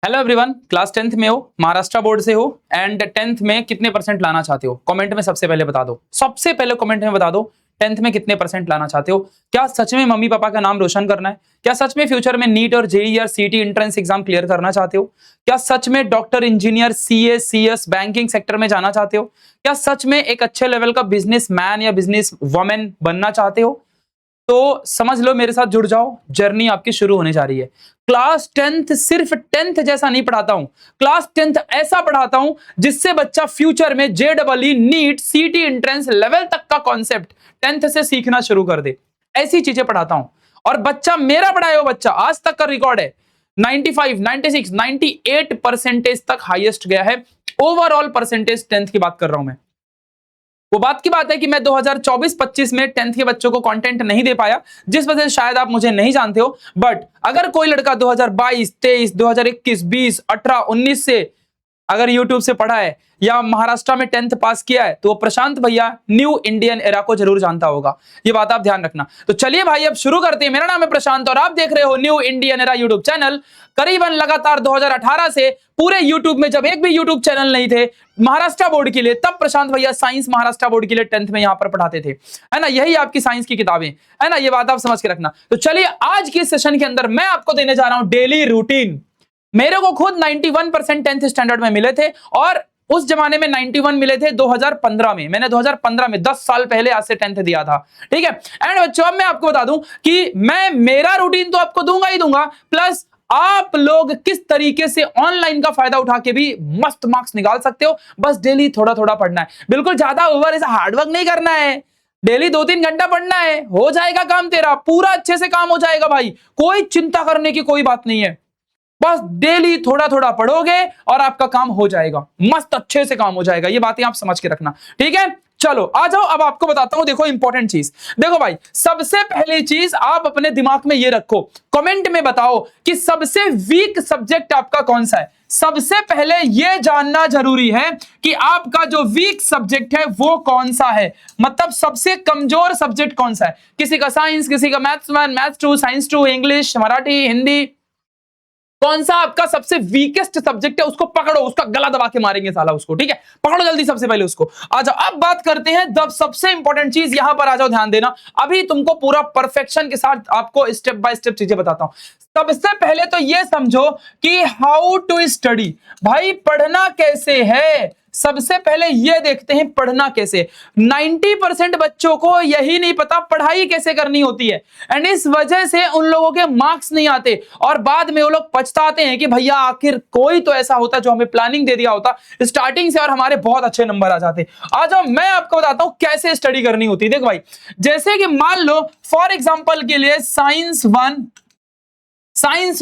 Hello everyone, class 10th में हो, Maharashtra board से हो एंड 10th में कितने परसेंट लाना चाहते हो? कमेंट में सबसे पहले बता दो। सबसे पहले कमेंट में बता दो 10th में कितने परसेंट लाना चाहते हो। क्या सच में मम्मी पापा का नाम रोशन करना है? क्या सच में फ्यूचर में नीट और जेईई और सीटी एंट्रेंस एग्जाम क्लियर करना चाहते हो? क्या सच में doctor, engineer, CA, CS, banking sector में जाना चाहते हो? क्या सच में एक अच्छे लेवल का बिजनेस मैन या बिजनेस वुमेन बनना चाहते हो? तो समझ लो, मेरे साथ जुड़ जाओ, जर्नी आपकी शुरू होने जा रही है। क्लास 10th सिर्फ 10th जैसा नहीं पढ़ाता हूं, क्लास 10th ऐसा पढ़ाता हूं जिससे बच्चा फ्यूचर में जेईई, नीट, सीटी एंट्रेंस लेवल तक का कॉन्सेप्ट 10th से सीखना शुरू कर दे। ऐसी चीजें पढ़ाता हूं और बच्चा, मेरा पढ़ाया हुआ बच्चा आज तक का रिकॉर्ड है 95, 96, 98 परसेंटेज तक हाईएस्ट गया है। ओवरऑल परसेंटेज 10th की बात कर रहा हूं मैं। वो बात की बात है कि मैं 2024-25 में 10th के बच्चों को कंटेंट नहीं दे पाया, जिस वजह से शायद आप मुझे नहीं जानते हो। बट अगर कोई लड़का 2022, 23, 2021, 20, 18, 19 से अगर YouTube से पढ़ा है या महाराष्ट्र में 10th पास किया है, तो वो प्रशांत भैया न्यू इंडियन एरा को जरूर जानता होगा। ये बात आप ध्यान रखना। तो चलिए भाई, अब शुरू करते हैं। मेरा नाम है प्रशांत और आप देख रहे हो new Indian era YouTube channel. करीबन लगातार 2018 से पूरे YouTube में जब एक भी YouTube चैनल नहीं थे महाराष्ट्र बोर्ड के लिए, तब प्रशांत भैया साइंस महाराष्ट्र बोर्ड के लिए 10th में यहाँ पर पढ़ाते थे, है ना। यही आपकी साइंस की किताबें, है ना। ये बात आप समझ के रखना। तो चलिए, आज के सेशन के अंदर मैं आपको देने जा रहा हूं डेली रूटीन। मेरे को खुद 91% 10th स्टैंडर्ड में मिले थे और उस जमाने में 91 मिले थे 2015 में। मैंने 2015 में 10 साल पहले आज से 10th दिया था, ठीक है। एंड बच्चों, अब मैं आपको बता दूं कि मैं मेरा रूटीन तो आपको दूंगा ही दूंगा, प्लस आप लोग किस तरीके से ऑनलाइन का फायदा उठा के भी मस्त मार्क्स निकाल सकते हो। बस डेली थोड़ा थोड़ा पढ़ना है, बिल्कुल ज्यादा ओवर ऐसा हार्डवर्क नहीं करना है। डेली 2-3 घंटा पढ़ना है, हो जाएगा काम, तेरा पूरा अच्छे से काम हो जाएगा भाई। कोई चिंता करने की कोई बात नहीं है। बस डेली थोड़ा थोड़ा पढ़ोगे और आपका काम हो जाएगा, मस्त अच्छे से काम हो जाएगा। ये बातें आप समझ के रखना, ठीक है। चलो आ जाओ, अब आपको बताता हूं। देखो इंपॉर्टेंट चीज, देखो भाई, सबसे पहली चीज आप अपने दिमाग में ये रखो, कमेंट में बताओ कि सबसे वीक सब्जेक्ट आपका कौन सा है। सबसे पहले यह जानना जरूरी है कि आपका जो वीक सब्जेक्ट है वो कौन सा है, मतलब सबसे कमजोर सब्जेक्ट कौन सा है। किसी का साइंस, किसी का maths 1, maths 2, science 2, English, Marathi, Hindi, कौन सा आपका सबसे वीकेस्ट सब्जेक्ट है, उसको पकड़ो, उसका गला दबा के मारेंगे साला उसको, ठीक है। पकड़ो जल्दी सबसे पहले उसको। आ जाओ, अब बात करते हैं जब सबसे इंपॉर्टेंट चीज यहां पर आ जाओ, ध्यान देना। अभी तुमको पूरा परफेक्शन के साथ आपको स्टेप बाय स्टेप चीजें बताता हूं। सबसे पहले तो ये समझो कि हाउ टू स्टडी, भाई पढ़ना कैसे है। सबसे पहले ये देखते हैं पढ़ना कैसे। 90% बच्चों को यही नहीं पता पढ़ाई कैसे करनी होती है, एंड इस वजह से उन लोगों के मार्क्स नहीं आते और बाद में वो लोग पछताते हैं कि भैया आखिर कोई तो ऐसा होता जो हमें प्लानिंग दे दिया होता स्टार्टिंग से और हमारे बहुत अच्छे नंबर आ जाते। आ जाओ, मैं आपको बताता हूं कैसे स्टडी करनी होती है। देख भाई, जैसे कि मान लो फॉर एग्जाम्पल के लिए साइंस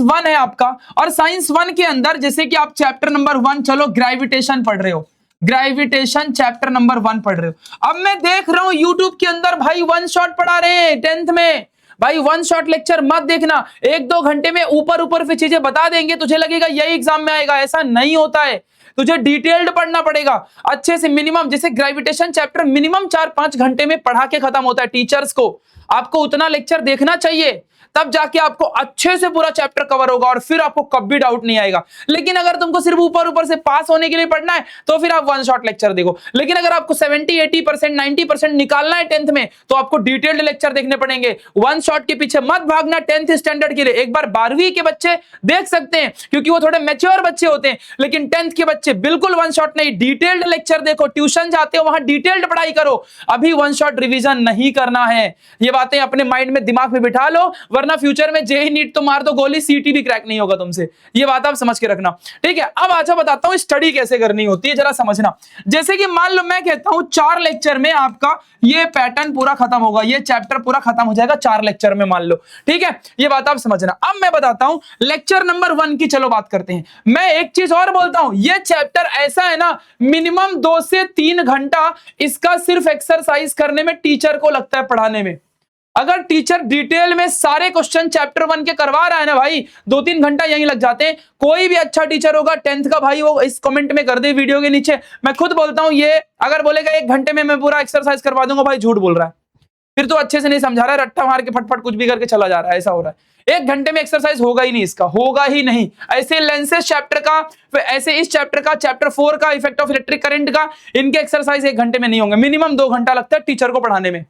1 है आपका, और साइंस 1 के अंदर जैसे कि आप चैप्टर नंबर 1, चलो ग्रेविटेशन पढ़ रहे हो, ग्रेविटेशन चैप्टर नंबर 1 पढ़ रहे हो। अब मैं देख रहा हूं यूट्यूब के अंदर भाई 1 शॉट पढ़ा रहे हैं 10th में। भाई 1 शॉट लेक्चर मत देखना, 1-2 घंटे में ऊपर ऊपर से चीजें बता देंगे, तुझे लगेगा यही एग्जाम में आएगा। ऐसा नहीं होता है, तुझे डिटेल्ड पढ़ना पड़ेगा अच्छे से। मिनिमम जैसे ग्रेविटेशन चैप्टर मिनिमम 4-5 घंटे में पढ़ा के खत्म होता है। टीचर्स को आपको उतना लेक्चर देखना चाहिए, तब जाके आपको अच्छे से पूरा चैप्टर कवर होगा और फिर आपको कभी डाउट नहीं आएगा। लेकिन अगर तुमको सिर्फ ऊपर ऊपर से पास होने के लिए पढ़ना है तो फिर आप 1 शॉट लेक्चर देखो। लेकिन अगर आपको 70-80%, 90% निकालना है 10th में, तो आपको डिटेल्ड लेक्चर देखने पड़ेंगे। 1 शॉट के पीछे मत भागना 10th स्टैंडर्ड के लिए। एक बार 12वीं के बच्चे देख सकते हैं क्योंकि वो थोड़े मैच्योर बच्चे होते हैं, लेकिन 10th के बच्चे बिल्कुल 1 शॉट नहीं, डिटेल्ड लेक्चर देखो। ट्यूशन जाते हो वहां डिटेल्ड पढ़ाई करो, अभी 1 शॉट रिवीजन नहीं करना है। ये बातें अपने माइंड में दिमाग में बिठा लो, वरना फ्यूचर में जेईई नीट तो मार दो गोली, सीटी भी क्रैक नहीं होगा तुमसे। ये बात आप समझ के रखना, ठीक है। अब आजा बताता हूं स्टडी कैसे करनी होती है, जरा समझना। जैसे कि मान लो मैं कहता हूं 4 लेक्चर में आपका ये पैटर्न पूरा खत्म होगा, ये चैप्टर पूरा खत्म हो जाएगा 4 लेक्चर में, मान लो, ठीक है। ये बात आप समझना। अब मैं बताता हूं लेक्चर नंबर 1 की, चलो बात करते हैं। मैं एक चीज और बोलता हूं, ये चैप्टर ऐसा है ना, मिनिमम 2 से 3 घंटा इसका सिर्फ एक्सरसाइज करने में टीचर को लगता है पढ़ाने में। अगर टीचर डिटेल में सारे क्वेश्चन चैप्टर 1 के करवा रहा है ना भाई, 2-3 घंटा यहीं लग जाते हैं। कोई भी अच्छा टीचर होगा 10th का भाई, वो इस कमेंट में कर दे वीडियो के नीचे। मैं खुद बोलता हूं, ये अगर बोलेगा 1 घंटे में मैं पूरा एक्सरसाइज करवा दूंगा, भाई झूठ बोल रहा है। फिर तो अच्छे से नहीं समझा रहा है, रट्टा मार के फटफट कुछ भी करके चला जा रहा है, ऐसा हो रहा है। 1 घंटे में एक्सरसाइज होगा ही नहीं, इसका होगा ही नहीं। ऐसे लेंसेज चैप्टर का, ऐसे इस चैप्टर का, चैप्टर 4 का, इफेक्ट ऑफ इलेक्ट्रिक करंट का, इनके एक्सरसाइज 1 घंटे में नहीं होंगे, मिनिमम 2 घंटा लगता है टीचर को पढ़ाने में।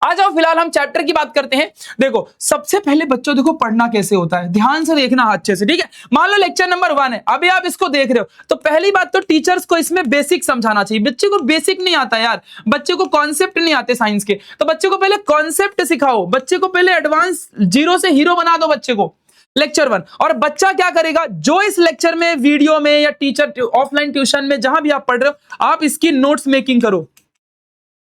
आ जाओ फिलहाल हम चैप्टर की बात करते हैं। देखो सबसे पहले बच्चों देखो पढ़ना कैसे होता है, ध्यान से देखना अच्छे से, ठीक है। मान लो लेक्चर नंबर 1 है, अभी आप इसको देख रहे हो, तो पहली बात तो टीचर्स को इसमें बेसिक समझाना चाहिए। बच्चे को बेसिक नहीं आता यार, बच्चे को कॉन्सेप्ट नहीं आते साइंस के, तो बच्चे को पहले कॉन्सेप्ट सिखाओ, बच्चे को पहले एडवांस 0 से हीरो बना दो बच्चे को, लेक्चर 1। और बच्चा क्या करेगा, जो इस लेक्चर में, वीडियो में या टीचर ऑफलाइन ट्यूशन में जहां भी आप पढ़ रहे हो, आप इसकी नोट्स मेकिंग करो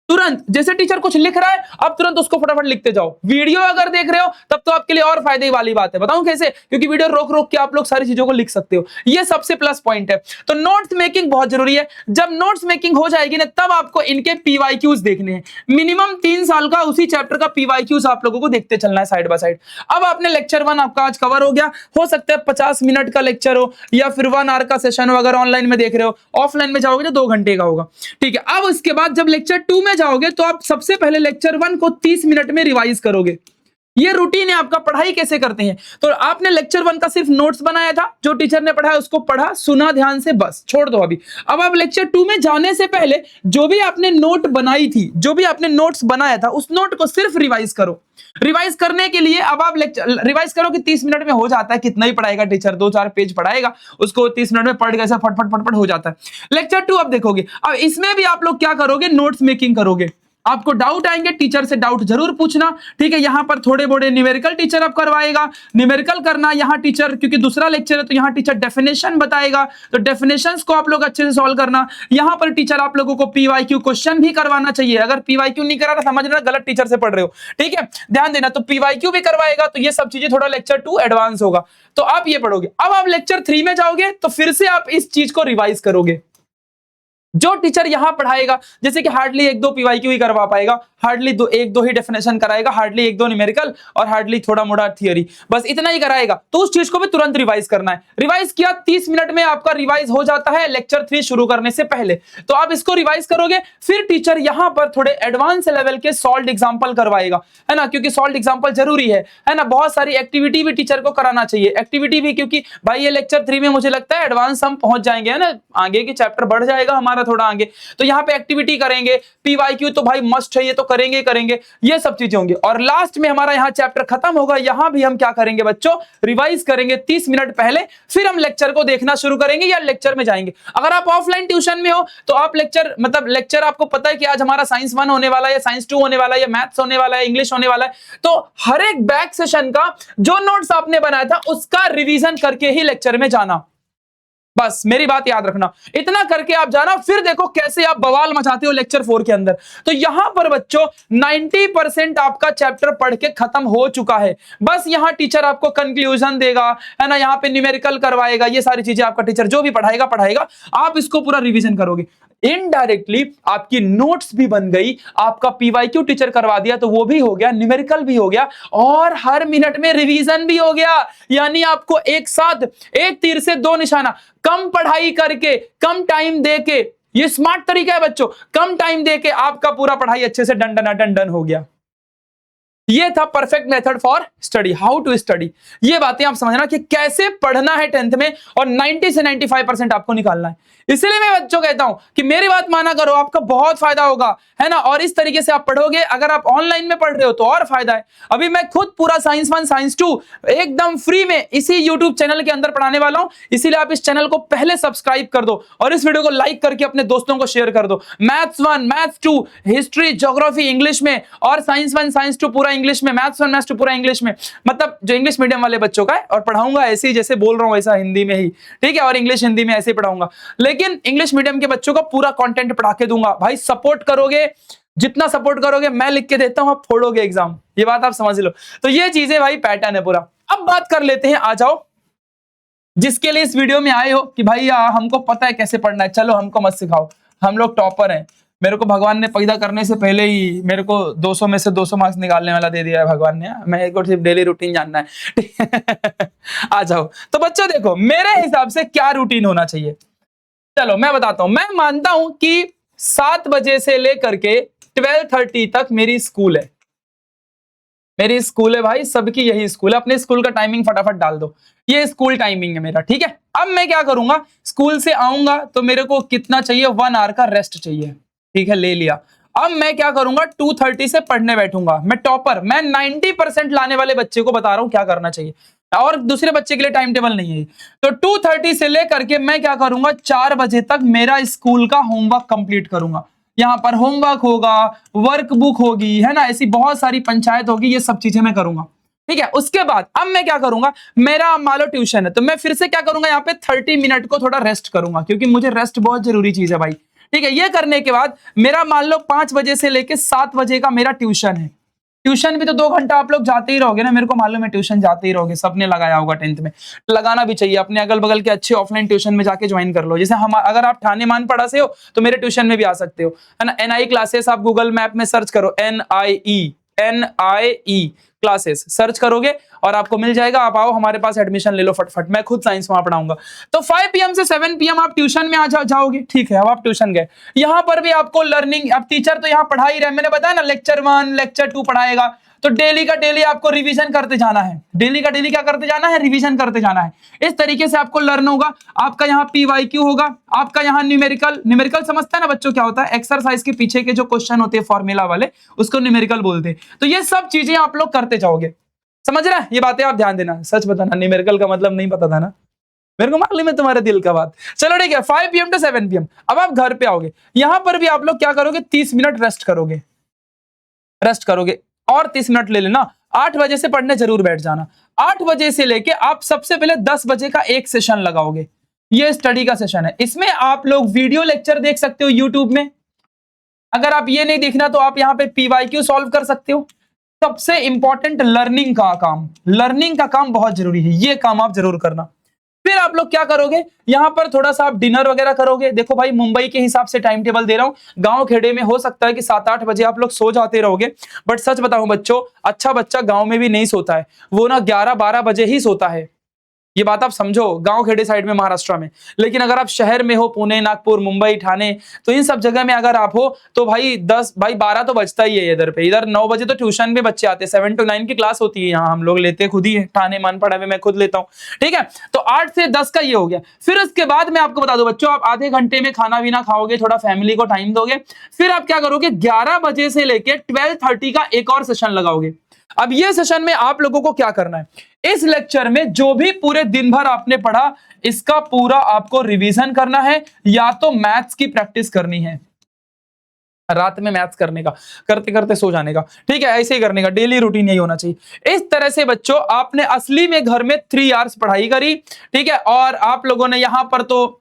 तुरंत। जैसे टीचर कुछ लिख रहा है, अब तुरंत उसको फटाफट लिखते जाओ। वीडियो अगर देख रहे हो तब तो आपके लिए और फायदे वाली बात है, बताऊं कैसे, क्योंकि वीडियो रोक रोक के आप लोग सारी चीजों को लिख सकते हो, ये सबसे प्लस पॉइंट है। तो नोट्स मेकिंग बहुत जरूरी है। जब नोट्स मेकिंग हो जाएगी ना, तब आपको इनके पीवाईक्यूज देखने हैं, मिनिमम 3 साल का उसी चैप्टर का पीवाईक्यूज आप लोगों को देखते चलना है साइड बाय साइड। अब आपने लेक्चर 1 आपका आज कवर हो गया, हो सकता है 50 मिनट का लेक्चर हो या फिर 1 आवर का सेशन हो, अगर ऑनलाइन में देख रहे हो, ऑफलाइन में जाओगे तो 2 घंटे का होगा, ठीक है। अब उसके बाद जब लेक्चर 2 में जाओगे तो आप सबसे पहले लेक्चर 1 को 30 मिनट में रिवाइज करोगे। ये रूटीन है आपका, पढ़ाई कैसे करते हैं। तो आपने लेक्चर 1 का सिर्फ नोट्स बनाया था, जो टीचर ने पढ़ाया उसको पढ़ा, सुना ध्यान से, बस छोड़ दो अभी। अब आप लेक्चर 2 में जाने से पहले जो भी आपने नोट बनाई थी, जो भी आपने नोट्स बनाया था, उस नोट को सिर्फ रिवाइज करो। रिवाइज करने के लिए अब आप रिवाइज करो कि 30 मिनट में हो जाता है, कितना ही पढ़ाएगा टीचर, 2-4 पेज पढ़ाएगा, उसको 30 मिनट में पढ़ कैसे फटफट फटफट हो जाता है। लेक्चर 2 अब देखोगे, अब इसमें भी आप लोग क्या करोगे, नोट्स मेकिंग करोगे। आपको डाउट आएंगे, टीचर से डाउट जरूर पूछना, ठीक है। यहां पर थोड़े बोड़े न्यूमेरिकल टीचर अब करवाएगा, न्यूमेरिकल करना यहाँ टीचर, क्योंकि दूसरा लेक्चर है तो यहाँ टीचर डेफिनेशन बताएगा, तो डेफिनेशंस को आप लोग अच्छे से सॉल्व करना। यहाँ पर टीचर आप लोगों को पीवाईक्यू क्वेश्चन भी करवाना चाहिए, अगर पीवाईक्यू नहीं करा रहा समझ रहा गलत टीचर से पढ़ रहे हो, ठीक है, ध्यान देना। तो पीवाईक्यू भी करवाएगा, तो ये सब चीजें थोड़ा लेक्चर 2 एडवांस होगा, तो आप ये पढ़ोगे। अब आप लेक्चर 3 में जाओगे तो फिर से आप इस चीज को रिवाइज करोगे। जो टीचर यहां पढ़ाएगा, जैसे कि हार्डली 1-2 पीवाईक्यू ही करवा पाएगा, हार्डली 1-2 ही डेफिनेशन कराएगा, हार्डली 1-2 न्यूमेरिकल और हार्डली थोड़ा मोड़ा थियरी, बस इतना ही कराएगा, तो उस चीज को भी तुरंत रिवाइज करना है। रिवाइज किया, 30 मिनट में आपका रिवाइज हो जाता है लेक्चर 3 शुरू करने से पहले। तो आप इसको रिवाइज करोगे, फिर टीचर यहां पर थोड़े एडवांस लेवल के सॉल्व एग्जाम्पल करवाएगा, है ना, क्योंकि सॉल्व एग्जाम्पल जरूरी है ना। बहुत सारी एक्टिविटी भी टीचर को कराना चाहिए, एक्टिविटी भी, क्योंकि भाई ये लेक्चर 3 में मुझे लगता है एडवांस हम पहुंच जाएंगे, है ना, आगे की चैप्टर बढ़ जाएगा हमारा थोड़ा आगे, तो यहाँ पे एक्टिविटी करेंगे, पीवाईक्यू तो भाई मस्ट है, ये तो करेंगे करेंगे, ये सब चीजें होंगी। और लास्ट में हमारा यहाँ चैप्टर खत्म होगा, यहाँ भी हम क्या करेंगे बच्चों, रिवाइज करेंगे 30 मिनट पहले, फिर हम लेक्चर को देखना शुरू करेंगे या लेक्चर में जाएंगे। अगर आप ऑफलाइन ट्यूशन में हो तो आप लेक्चर आपको पता है कि आज हमारा साइंस 1 होने वाला है, या साइंस 2 होने वाला है, या मैथ्स होने वाला है, इंग्लिश होने वाला है, तो हर एक बैक सेशन का जो नोट्स आपने बनाया था उसका रिवीजन करके ही लेक्चर में जाना, बस मेरी बात याद रखना, इतना करके आप जाना। फिर देखो कैसे आप बवाल मचाते हो लेक्चर 4 के अंदर। तो यहां पर बच्चों 90% आपका चैप्टर पढ़ के खत्म हो चुका है, बस यहां टीचर आपको कंक्लूजन देगा, है ना, यहां पे न्यूमेरिकल करवाएगा, ये सारी चीजें आपका टीचर जो भी पढ़ाएगा, आप इसको पूरा रिवीजन करोगे। इनडायरेक्टली आपकी नोट्स भी बन गई, आपका पीवाईक्यू टीचर करवा दिया तो वो भी हो गया, न्यूमेरिकल भी हो गया, और हर मिनट में रिवीजन भी हो गया। यानी आपको एक साथ एक तीर से 2 निशाना, कम पढ़ाई करके, कम टाइम देके, ये स्मार्ट तरीका है बच्चों, कम टाइम देके आपका पूरा पढ़ाई अच्छे से डन हो गया। ये था perfect method for study, how to study. ये बातें आप समझना कि कैसे पढ़ना है 10th में, और 90 से 95% आपको निकालना है। इसलिए मैं बच्चों कहता हूं कि मेरी बात माना करो, आपका बहुत फायदा होगा, है ना, और इस तरीके से आप पढ़ोगे। अगर आप ऑनलाइन में पढ़ रहे हो तो और फायदा है। अभी मैं खुद पूरा साइंस 1 साइंस 2 एकदम फ्री में इसी यूट्यूब चैनल के अंदर पढ़ाने वाला हूं, इसीलिए आप इस चैनल को पहले सब्सक्राइब कर दो और इस वीडियो को लाइक करके अपने दोस्तों को शेयर कर दो। Maths 1 maths 2 history geography English में, और साइंस 1 साइंस 2 पूरा इंग्लिश में, मैथ्स 1 मैथ्स 2 पूरा इंग्लिश में, मतलब जो इंग्लिश मीडियम वाले बच्चों का है, और पढ़ाऊंगा ऐसे ही जैसे बोल रहा हूं वैसा हिंदी में ही, ठीक है, और इंग्लिश हिंदी में ऐसे ही पढ़ाऊंगा। लेकिन इंग्लिश मीडियम के बच्चों का पूरा कंटेंट पढ़ा के दूंगा। भाई सपोर्ट करोगे, जितना सपोर्ट करोगे मैं लिख के देता हूं, आप फोड़ोगे एग्जाम, ये बात आप समझ लो। तो ये चीजें भाई पैटर्न है पूरा। अब बात कर लेते हैं, आ जाओ जिसके लिए इस वीडियो में आए हो कि भाई हमको पता है कैसे पढ़ना है, चलो हमको मत सिखाओ, हम लोग टॉपर हैं, मेरे को भगवान ने पैदा करने से पहले ही मेरे को 200 में से 200 मार्क्स निकालने वाला दे दिया है भगवान ने, मेरे को सिर्फ डेली रूटीन जानना है। आ जाओ। तो बच्चों देखो मेरे हिसाब से क्या रूटीन होना चाहिए, चलो मैं बताता हूं। मैं मानता हूं कि 7 बजे से लेकर के 12:30 तक मेरी स्कूल है, मेरी स्कूल है भाई, सबकी यही स्कूल है। अपने स्कूल का टाइमिंग फटाफट डाल दो, ये स्कूल टाइमिंग है मेरा, ठीक है। अब मैं क्या करूंगा, स्कूल से आऊंगा तो मेरे को कितना चाहिए, 1 आवर का रेस्ट चाहिए, ठीक है, ले लिया। अब मैं क्या करूंगा, 2:30 से पढ़ने बैठूंगा। मैं टॉपर, मैं 90% लाने वाले बच्चे को बता रहा हूं क्या करना चाहिए, और दूसरे बच्चे के लिए टाइम टेबल नहीं है। तो 2:30 से लेकर के मैं क्या करूंगा, 4 बजे तक मेरा स्कूल का होमवर्क कंप्लीट करूंगा। यहाँ पर होमवर्क होगा, वर्कबुक होगी, है ना, ऐसी बहुत सारी पंचायत होगी, ये सब चीजें मैं करूंगा, ठीक है। उसके बाद अब मैं क्या करूंगा, मेरा मान लो ट्यूशन है, तो मैं फिर से क्या करूंगा, यहाँ पे 30 मिनट को थोड़ा रेस्ट करूंगा, क्योंकि मुझे रेस्ट बहुत जरूरी चीज है भाई, ठीक है। ये करने के बाद मेरा मान लो 5 बजे से लेके 7 बजे का मेरा ट्यूशन है। ट्यूशन भी तो 2 घंटा आप लोग जाते ही रहोगे ना, मेरे को मालूम है ट्यूशन जाते ही रहोगे, सबने लगाया होगा 10th में, लगाना भी चाहिए। अपने अगल बगल के अच्छे ऑफलाइन ट्यूशन में जाके ज्वाइन कर लो। जैसे हम, अगर आप ठाणे मानपड़ा से हो तो मेरे ट्यूशन में भी आ सकते हो, है ना। NIE क्लासेस आप गूगल मैप में सर्च करो, NIE क्लासेस सर्च करोगे और आपको मिल जाएगा। आप आओ, हमारे पास एडमिशन ले लो फटफट, मैं खुद साइंस वहां पढ़ाऊंगा। तो 5 PM से 7 PM आप ट्यूशन में आ जाओगे, ठीक है। अब आप ट्यूशन गए, यहाँ पर भी आपको लर्निंग, अब टीचर तो यहाँ पढ़ा ही रहे, मैंने बताया ना, लेक्चर 1 लेक्चर 2 पढ़ाएगा, तो डेली का डेली आपको रिवीजन करते जाना है, डेली का डेली क्या करते जाना है, रिवीजन करते जाना है। इस तरीके से आपको लर्न होगा। आपका यहाँ PYQ होगा, आपका यहाँ न्यूमेरिकल समझता है ना बच्चों, क्या होता है, एक्सरसाइज के पीछे के जो क्वेश्चन होते हैं फॉर्मूला वाले, उसको न्यूमेरिकल बोलते हैं। तो ये सब चीजें आप लोग करते जाओगे, समझ रहे हैं, ये बातें आप ध्यान देना। सच बताना, न्यूमेरिकल का मतलब नहीं पता था ना, मेरे को मालूम है तुम्हारे दिल का बात। चलो ठीक है, 5 PM to 7 PM। अब आप घर पे आओगे, यहां पर भी आप लोग क्या करोगे, 30 मिनट रेस्ट करोगे और 30 मिनट ले लेना। 8 बजे से पढ़ने जरूर बैठ जाना। 8 बजे से लेके आप सबसे पहले 10 बजे का एक सेशन लगाओगे, ये स्टडी का सेशन है। इसमें आप लोग वीडियो लेक्चर देख सकते हो यूट्यूब में। अगर आप ये नहीं देखना तो आप यहाँ पे PYQ सॉल्व कर सकते हो। सबसे इंपॉर्टेंट लर्निंग का काम बहुत जरूरी है, ये काम आप जरूर करना। फिर आप लोग क्या करोगे, यहां पर थोड़ा सा आप डिनर वगैरह करोगे। देखो भाई, मुंबई के हिसाब से टाइम टेबल दे रहा हूं, गांव खेड़े में हो सकता है कि 7-8 बजे आप लोग सो जाते रहोगे, बट सच बताऊं बच्चों, अच्छा बच्चा गांव में भी नहीं सोता है, वो ना 11-12 बजे ही सोता है। ये बात आप समझो, गांव खेड़े साइड में महाराष्ट्र में। लेकिन अगर आप शहर में हो, पुणे, नागपुर, मुंबई, ठाणे, तो इन सब जगह में अगर आप हो तो भाई 12 तो बजता ही है इधर पे। इधर 9 बजे तो ट्यूशन में बच्चे आते हैं, 7 to 9 की क्लास होती है यहाँ, हम लोग लेते खुद ही है, ठाणे मानपड़ा में मैं खुद लेता हूँ, ठीक है। तो 8 से 10 का ये हो गया। फिर उसके बाद मैं आपको बता दूं बच्चों, आप आधे घंटे में खाना पीना खाओगे, थोड़ा फैमिली को टाइम दोगे। फिर आप क्या करोगे, 11 बजे से लेके 12:30 का एक और सेशन लगाओगे। अब ये सेशन में आप लोगों को क्या करना है, इस लेक्चर में जो भी पूरे दिन भर आपने पढ़ा, इसका पूरा आपको रिवीजन करना है, या तो मैथ्स की प्रैक्टिस करनी है, रात में मैथ्स करने का, करते करते सो जाने का, ठीक है, ऐसे ही करने का, डेली रूटीन यही होना चाहिए। इस तरह से बच्चों आपने असली में घर में 3 आवर्स पढ़ाई करी, ठीक है, और आप लोगों ने यहां पर तो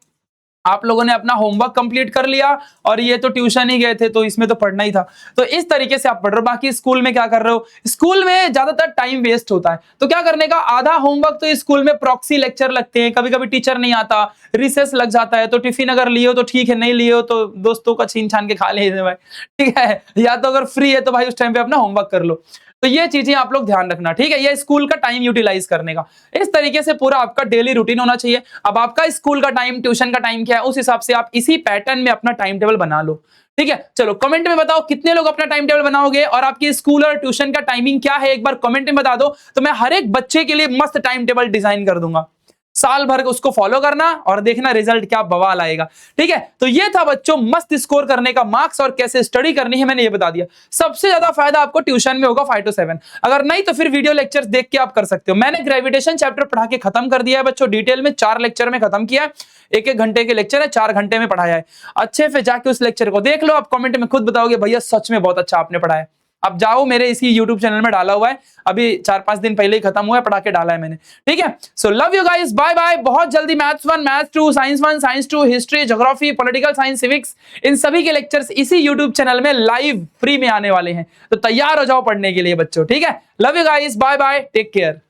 आप लोगों ने अपना होमवर्क कंप्लीट कर लिया, और ये तो ट्यूशन ही गए थे तो इसमें तो पढ़ना ही था। तो इस तरीके से आप पढ़ रहे हो। बाकी स्कूल में क्या कर रहे हो, स्कूल में ज्यादातर टाइम वेस्ट होता है, तो क्या करने का, आधा होमवर्क तो स्कूल में प्रॉक्सी लेक्चर लगते हैं, कभी कभी टीचर नहीं आता, रिसेस लग जाता है, तो टिफिन अगर लिए हो तो ठीक है, नहीं लिए हो तो दोस्तों का छीन छान के खा ले भाई, ठीक है, या तो अगर फ्री है तो भाई उस टाइम पे अपना होमवर्क कर लो। तो ये चीजें आप लोग ध्यान रखना, ठीक है, ये स्कूल का टाइम यूटिलाइज करने का। इस तरीके से पूरा आपका डेली रूटीन होना चाहिए। अब आपका स्कूल का टाइम, ट्यूशन का टाइम क्या है, उस हिसाब से आप इसी पैटर्न में अपना टाइम टेबल बना लो, ठीक है। चलो कमेंट में बताओ कितने लोग अपना टाइम टेबल बनाओगे, और आपकी स्कूल और ट्यूशन का टाइमिंग क्या है, एक बार कमेंट में बता दो, तो मैं हर एक बच्चे के लिए मस्त टाइम टेबल डिजाइन कर दूंगा। साल भर उसको फॉलो करना और देखना रिजल्ट क्या बवाल आएगा, ठीक है। तो ये था बच्चों मस्त स्कोर करने का मार्क्स, और कैसे स्टडी करनी है मैंने ये बता दिया। सबसे ज्यादा फायदा आपको ट्यूशन में होगा 5 to 7, अगर नहीं तो फिर वीडियो लेक्चर्स देख के आप कर सकते हो। मैंने ग्रेविटेशन चैप्टर पढ़ा के खत्म कर दिया है बच्चों, डिटेल में 4 लेक्चर में खत्म किया है, 1-1 घंटे के लेक्चर है, 4 घंटे में पढ़ाया है। अच्छे से जाके उस लेक्चर को देख लो, आप कमेंट में खुद बताओगे भैया सच में बहुत अच्छा आपने पढ़ाया। अब जाओ, मेरे इसी YouTube चैनल में डाला हुआ है, अभी 4-5 दिन पहले ही खत्म हुआ है, पढ़ा के डाला है मैंने, ठीक है। So love you guys, bye bye. बहुत जल्दी maths 1, maths 2, science 1, science 2, history, geography, political science, civics, इन सभी के लेक्चर्स इसी YouTube चैनल में लाइव फ्री में आने वाले हैं, तो तैयार हो जाओ पढ़ने के लिए बच्चों, ठीक है। Love you guys, bye bye, take care.